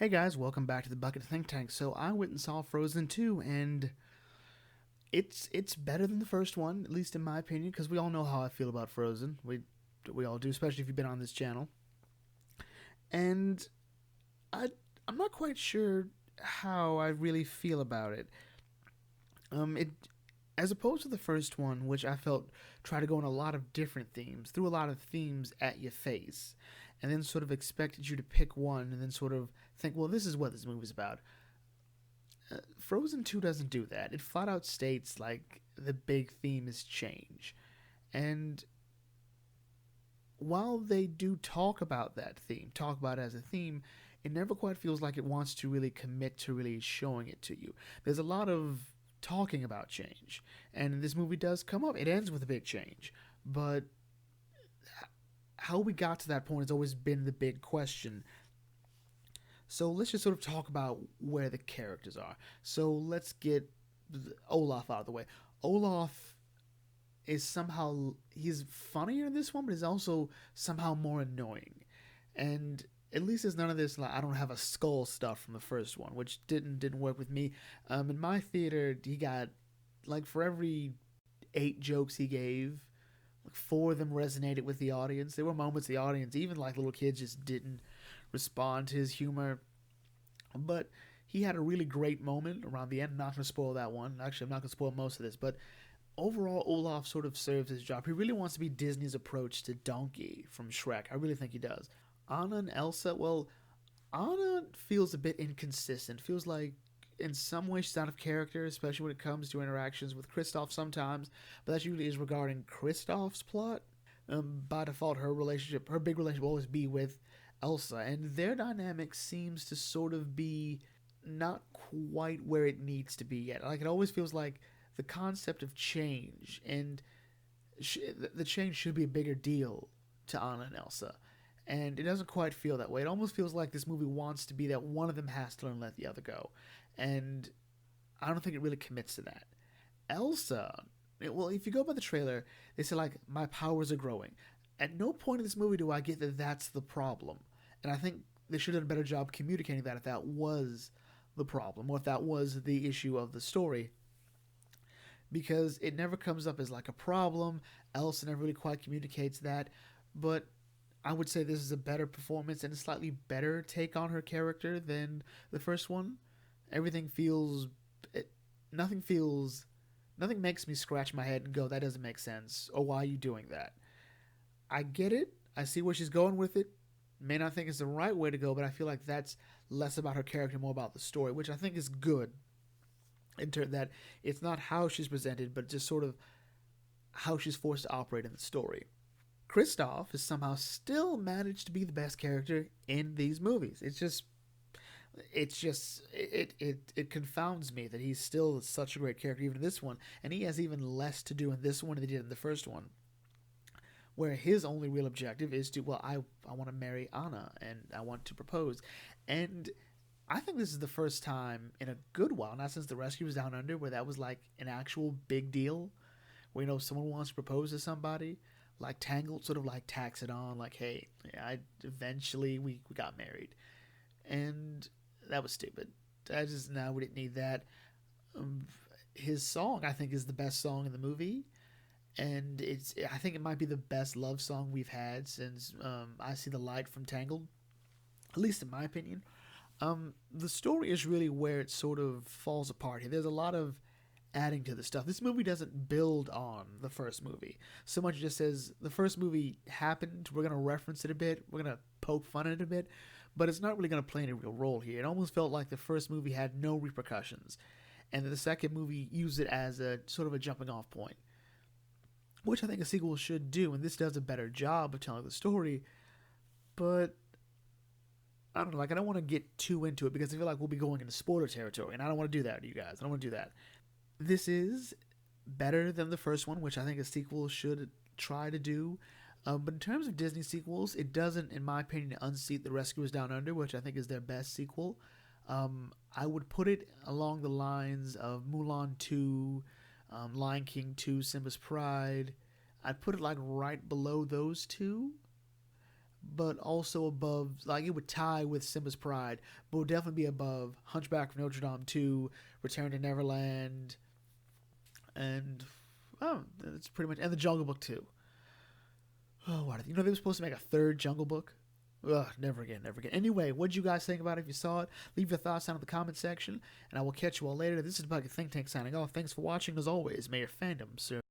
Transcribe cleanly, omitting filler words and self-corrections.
Hey guys, welcome back to the Bucket Think Tank. So I went and saw Frozen 2 and it's better than the first one, at least in my opinion, because we all know how I feel about Frozen. We all do, especially if you've been on this channel. And I I'm not quite sure how I really feel about it. It as opposed to the first one, which I felt tried to go in a lot of different themes, threw a lot of themes at your face, and then sort of expected you to pick one and then sort of think, well, this is what this movie's about. Frozen 2 doesn't do that. It flat out states, like, the big theme is change. And while they do talk about that theme, talk about it as a theme, it never quite feels like it wants to really commit to really showing it to you. There's a lot of talking about change, and this movie does come up. It ends with a big change, but how we got to that point has always been the big question. So let's just sort of talk about where the characters are. So let's get Olaf out of the way. Olaf is somehow he's funnier in this one, but he's also somehow more annoying. And at least there's none of this like I don't have a skull stuff from the first one, which didn't work with me. In my theater, he got like for every 8 jokes he gave, like 4 of them resonated with the audience. There were moments the audience, even like little kids, just didn't respond to his humor. But he had a really great moment around the end. I'm not going to spoil that one. Actually, I'm not going to spoil most of this. But overall, Olaf sort of serves his job. He really wants to be Disney's approach to Donkey from Shrek. I really think he does. Anna and Elsa, well, Anna feels a bit inconsistent. Feels like in some ways she's out of character, especially when it comes to interactions with Kristoff sometimes. But that usually is regarding Kristoff's plot. By default, her big relationship will always be with Elsa, and their dynamic seems to sort of be not quite where it needs to be yet. Like it always feels like the concept of change and the change should be a bigger deal to Anna and Elsa, and it doesn't quite feel that way. It almost feels like this movie wants to be that one of them has to learn to let the other go, and I don't think it really commits to that. Elsa, well, if you go by the trailer, they say like my powers are growing. At no point in this movie do I get that that's the problem, and I think they should have done a better job communicating that if that was the problem or if that was the issue of the story, because it never comes up as like a problem. Elsa never really quite communicates that, but I would say this is a better performance and a slightly better take on her character than the first one. Everything feels, it, nothing feels, nothing makes me scratch my head and go, that doesn't make sense, or why are you doing that? I get it. I see where she's going with it. May not think it's the right way to go, but I feel like that's less about her character, more about the story, which I think is good. In turn, that it's not how she's presented, but just sort of how she's forced to operate in the story. Kristoff has somehow still managed to be the best character in these movies. It confounds me that he's still such a great character even in this one, and he has even less to do in this one than he did in the first one, where his only real objective is to, well, I want to marry Anna and I want to propose. And I think this is the first time in a good while, not since The Rescue was Down Under, where that was like an actual big deal, where someone wants to propose to somebody. Like Tangled sort of like tacks it on, like, hey, yeah, I eventually we got married, and that was stupid. I just now we didn't need that. Um, his song I think is the best song in the movie, and I think it might be the best love song we've had since I See the Light from Tangled, at least in my opinion. The story is really where it sort of falls apart here. There's a lot of adding to the stuff. This movie doesn't build on the first movie so much. It just says the first movie happened. We're gonna reference it a bit. We're gonna poke fun at it a bit, but it's not really gonna play any real role here. It almost felt like the first movie had no repercussions, and the second movie used it as a sort of a jumping off point, which I think a sequel should do. And this does a better job of telling the story, but I don't know. Like I don't want to get too into it because I feel like we'll be going into spoiler territory, and I don't want to do that to you guys. I don't want to do that. This is better than the first one, which I think a sequel should try to do. But in terms of Disney sequels, it doesn't, in my opinion, unseat The Rescuers Down Under, which I think is their best sequel. I would put it along the lines of Mulan 2, Lion King 2, Simba's Pride. I'd put it like right below those two. but also above, like it would tie with Simba's Pride, but would definitely be above Hunchback of Notre Dame 2, Return to Neverland, and oh, that's pretty much, and The Jungle Book 2. Oh, what? You know they were supposed to make a third Jungle Book. Ugh, never again, never again. Anyway, what did you guys think about it? If you saw it, leave your thoughts down in the comment section, and I will catch you all later. This is Bucket Think Tank signing off. Thanks for watching, as always. May your fandom serve.